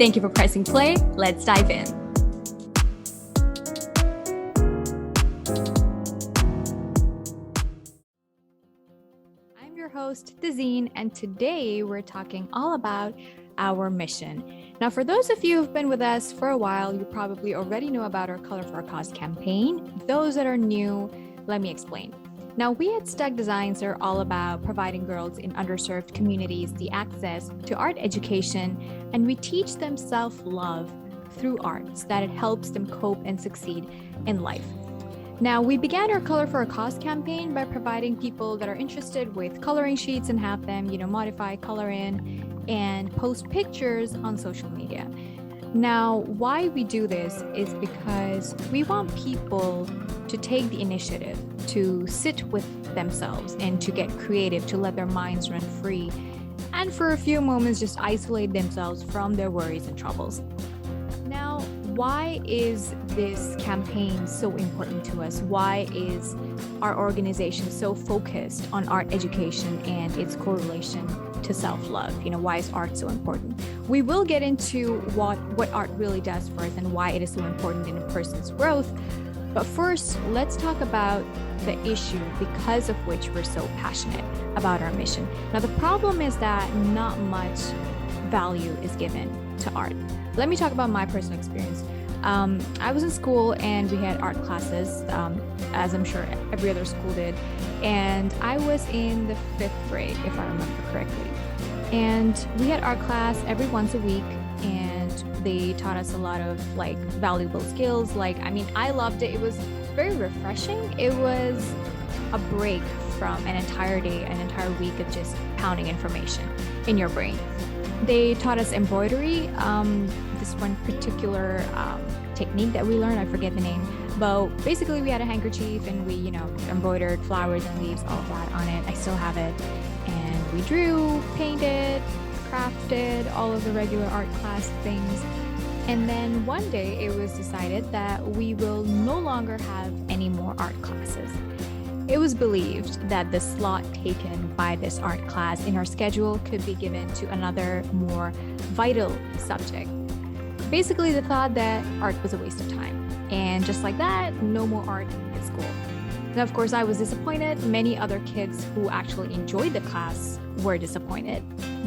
Thank you for pressing play. Let's dive in. I'm your host, Tazeen, and today we're talking all about our mission. Now, for those of you who've been with us for a while, you probably already know about our Color for a Cause campaign. Those that are new, let me explain. Now, we at Stuck Designs are all about providing girls in underserved communities the access to art education, and we teach them self-love through art so that it helps them cope and succeed in life. Now, we began our Color for a Cause campaign by providing people that are interested with coloring sheets and have them, modify, color in, and post pictures on social media. Now, why we do this is because we want people to take the initiative to sit with themselves and to get creative, to let their minds run free, and for a few moments just isolate themselves from their worries and troubles. Now, why is this campaign so important to us? Why is our organization so focused on art education and its correlation to self-love? Why is art so important? We will get into what art really does for us and why it is so important in a person's growth. But first, let's talk about the issue because of which we're so passionate about our mission. Now, the problem is that not much value is given to art. Let me talk about my personal experience. I was in school and we had art classes, as I'm sure every other school did. And I was in the 5th grade, if I remember correctly. And we had art class every once a week, and they taught us a lot of valuable skills. I loved it. It was very refreshing. It was a break from an entire day, an entire week of just pounding information in your brain. They taught us embroidery, this one particular technique that we learned, I forget the name, but basically we had a handkerchief and we, embroidered flowers and leaves, all of that on it. I still have it. And we drew, painted, crafted, all of the regular art class things. And then one day it was decided that we will no longer have any more art classes. It was believed that the slot taken by this art class in our schedule could be given to another more vital subject. Basically, the thought that art was a waste of time. And just like that, no more art in school. Now, of course, I was disappointed. Many other kids who actually enjoyed the class were disappointed,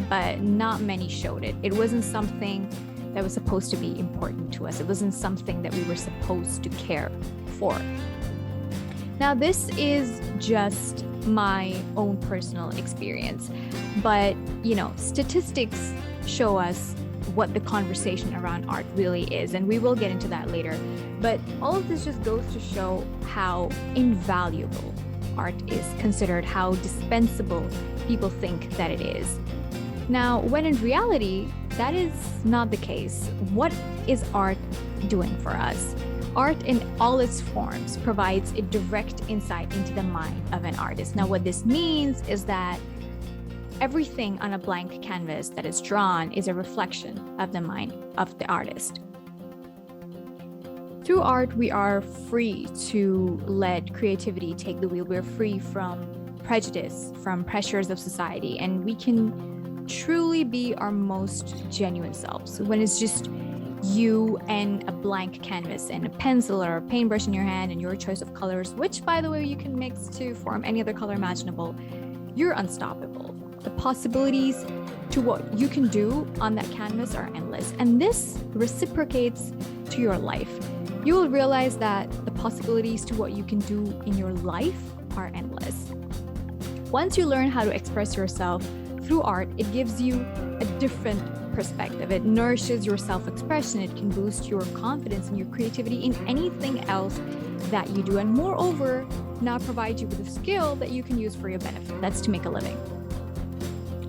but not many showed it. It wasn't something that was supposed to be important to us. It wasn't something that we were supposed to care for. Now, this is just my own personal experience, but statistics show us what the conversation around art really is, and we will get into that later. But all of this just goes to show how invaluable art is considered, how dispensable people think that it is. Now, when in reality, that is not the case. What is art doing for us? Art in all its forms provides a direct insight into the mind of an artist. Now, what this means is that everything on a blank canvas that is drawn is a reflection of the mind of the artist. Through art, we are free to let creativity take the wheel. We're free from prejudice, from pressures of society, and we can truly be our most genuine selves when it's just you and a blank canvas and a pencil or a paintbrush in your hand and your choice of colors, which, by the way, you can mix to form any other color imaginable. You're unstoppable. The possibilities to what you can do on that canvas are endless, and this reciprocates to your life. You will realize that the possibilities to what you can do in your life are endless. Once you learn how to express yourself through art, it gives you a different perspective. It nourishes your self-expression. It can boost your confidence and your creativity in anything else that you do, and moreover, now provide you with a skill that you can use for your benefit. That's to make a living.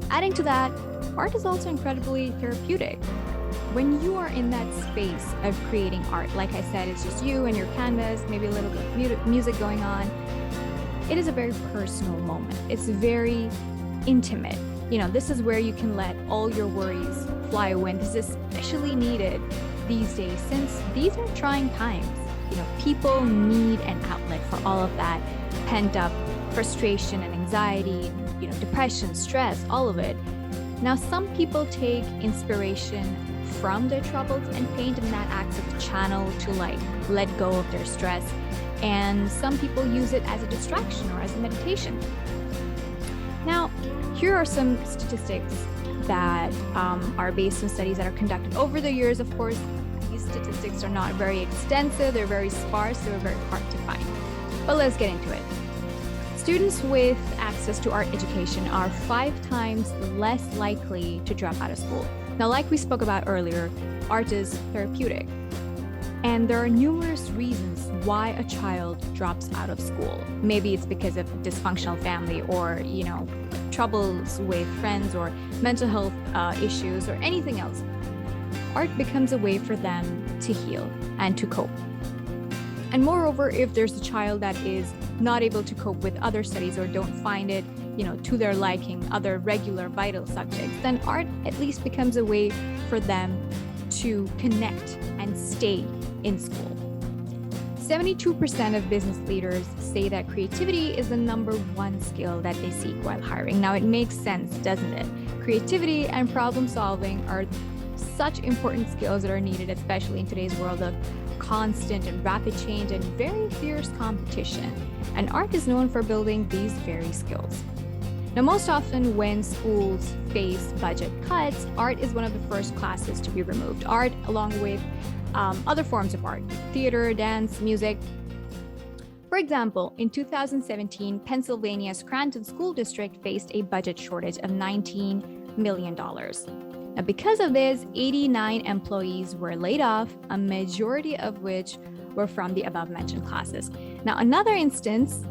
Adding to that, art is also incredibly therapeutic. When you are in that space of creating art, like I said, it's just you and your canvas, maybe a little bit of music going on. It is a very personal moment. It's very intimate. This is where you can let all your worries fly away. And this is especially needed these days since these are trying times. People need an outlet for all of that pent up frustration and anxiety, depression, stress, all of it. Now, some people take inspiration from their troubles and pain, and that acts as a channel to like let go of their stress. And some people use it as a distraction or as a meditation. Now, here are some statistics that are based on studies that are conducted over the years. Of course, these statistics are not very extensive, they're very sparse, they're very hard to find. But let's get into it. Students with access to art education are 5 times less likely to drop out of school. Now, like we spoke about earlier, art is therapeutic. And there are numerous reasons why a child drops out of school. Maybe it's because of a dysfunctional family, or, troubles with friends, or mental health issues, or anything else. Art becomes a way for them to heal and to cope. And moreover, if there's a child that is not able to cope with other studies or don't find it, to their liking, other regular vital subjects, then art at least becomes a way for them to connect and stay in school. 72% of business leaders say that creativity is the number 1 skill that they seek while hiring. Now, it makes sense, doesn't it? Creativity and problem solving are such important skills that are needed, especially in today's world of constant and rapid change and very fierce competition. And art is known for building these very skills. Now, most often when schools face budget cuts, art is one of the first classes to be removed. Art, along with other forms of art, theater, dance, music. For example, in 2017, Pennsylvania's Scranton School District faced a budget shortage of $19 million. Now, because of this, 89 employees were laid off, a majority of which were from the above-mentioned classes. Now, another instance,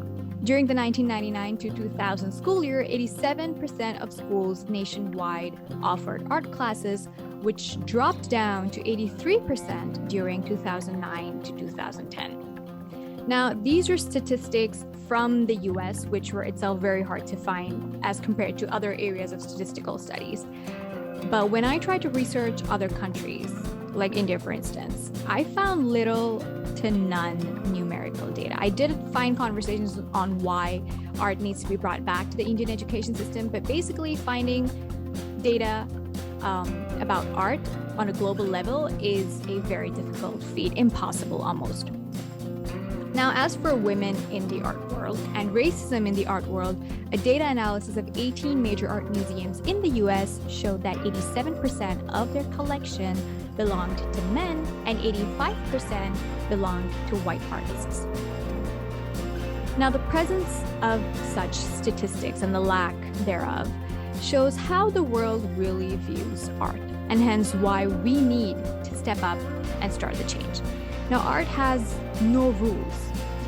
during the 1999 to 2000 school year, 87% of schools nationwide offered art classes, which dropped down to 83% during 2009 to 2010. Now, these are statistics from the US, which were itself very hard to find as compared to other areas of statistical studies. But when I tried to research other countries, like India, for instance, I found little to none numerical data. I did find conversations on why art needs to be brought back to the Indian education system, but basically finding data about art on a global level is a very difficult feat, impossible almost. Now, as for women in the art world and racism in the art world, a data analysis of 18 major art museums in the US showed that 87% of their collection belonged to men and 85% belonged to white artists. Now, the presence of such statistics and the lack thereof shows how the world really views art, and hence why we need to step up and start the change. Now, art has no rules.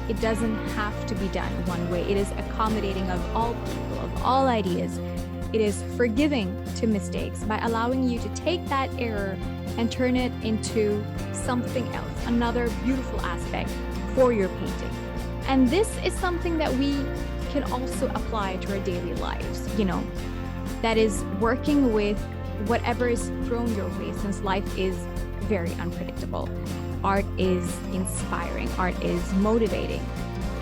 It doesn't have to be done one way. It is accommodating of all people, of all ideas. It is forgiving to mistakes by allowing you to take that error and turn it into something else, another beautiful aspect for your painting. And this is something that we can also apply to our daily lives, that is working with whatever is thrown your way, since life is very unpredictable. Art is inspiring, art is motivating.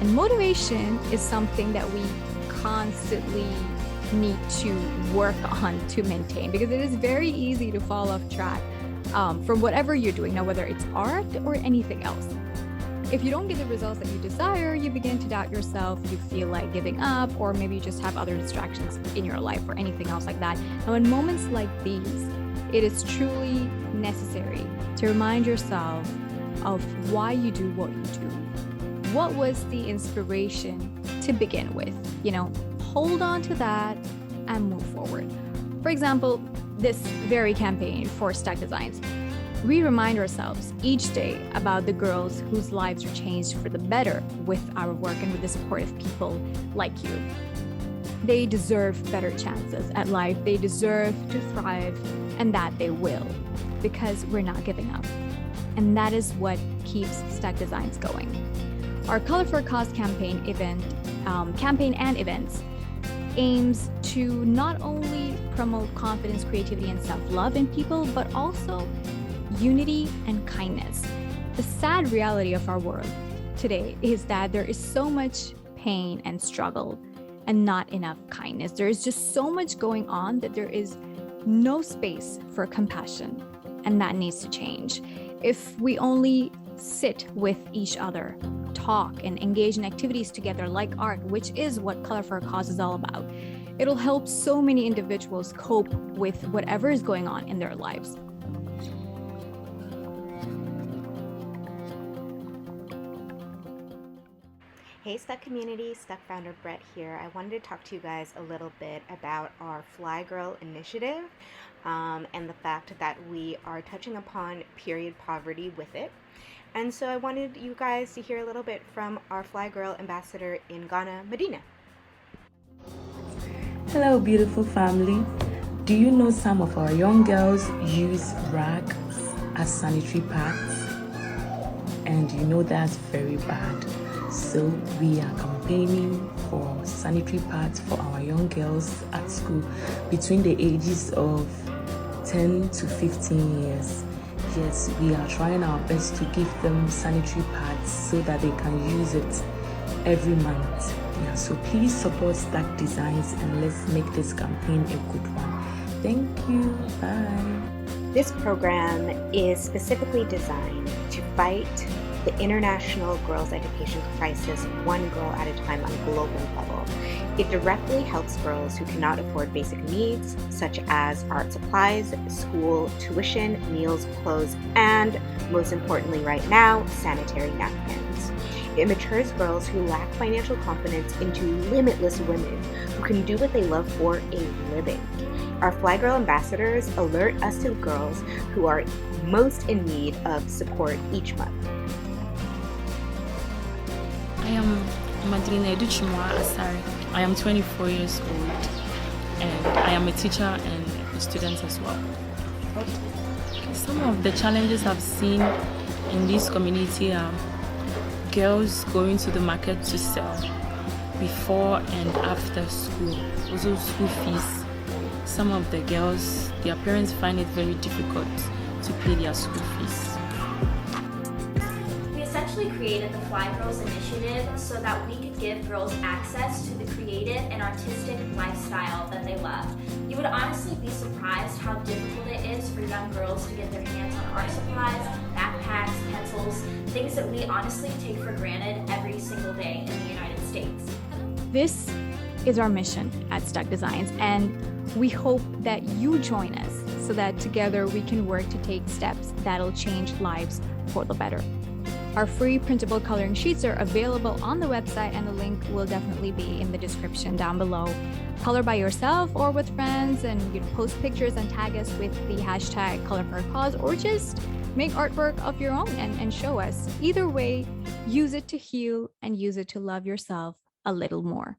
And motivation is something that we constantly need to work on to maintain, because it is very easy to fall off track from whatever you're doing, now whether it's art or anything else. If you don't get the results that you desire, you begin to doubt yourself, you feel like giving up, or maybe you just have other distractions in your life or anything else like that. Now, in moments like these, it is truly necessary to remind yourself of why you do what you do. What was the inspiration to begin with? Hold on to that and move forward. For example, this very campaign for Stuck Designs, we remind ourselves each day about the girls whose lives are changed for the better with our work and with the support of people like you. They deserve better chances at life. They deserve to thrive, and that they will, because we're not giving up. And that is what keeps Stuck Designs going. Our Color for a Cause campaign and events aims to not only promote confidence, creativity, and self-love in people, but also unity and kindness. The sad reality of our world today is that there is so much pain and struggle and not enough kindness. There is just so much going on that there is no space for compassion and that needs to change. If we only sit with each other, talk, and engage in activities together like art, which is what Color for a Cause is all about, it'll help so many individuals cope with whatever is going on in their lives. Hey Stuck community, Stuck founder Brett here. I wanted to talk to you guys a little bit about our Fly Girl initiative and the fact that we are touching upon period poverty with it. And so I wanted you guys to hear a little bit from our Fly Girl ambassador in Ghana, Medina. Hello beautiful family. Do you know some of our young girls use rags as sanitary pads? And you know that's very bad. So we are campaigning for sanitary pads for our young girls at school between the ages of 10 to 15 years. Yes, we are trying our best to give them sanitary pads so that they can use it every month. Yeah, so please support Stuck Designs and let's make this campaign a good one. Thank you. Bye. This program is specifically designed to fight the international girls' education crisis one girl at a time on a global level. It directly helps girls who cannot afford basic needs such as art supplies, school, tuition, meals, clothes, and most importantly right now, sanitary napkins. It matures girls who lack financial confidence into limitless women who can do what they love for a living. Our Fly Girl ambassadors alert us to girls who are most in need of support each month. I am Madina Educhimwa Asari. I am 24 years old and I am a teacher and a student as well. Some of the challenges I've seen in this community are girls going to the market to sell before and after school, also school fees. Some of the girls, their parents find it very difficult to pay their school fees. We created the Fly Girls initiative so that we could give girls access to the creative and artistic lifestyle that they love. You would honestly be surprised how difficult it is for young girls to get their hands on art supplies, backpacks, pencils, things that we honestly take for granted every single day in the United States. This is our mission at Stuck Designs, and we hope that you join us so that together we can work to take steps that'll change lives for the better. Our free printable coloring sheets are available on the website, and the link will definitely be in the description down below. Color by yourself or with friends, and post pictures and tag us with the hashtag Color for a Cause, or just make artwork of your own and show us. Either way, use it to heal and use it to love yourself a little more.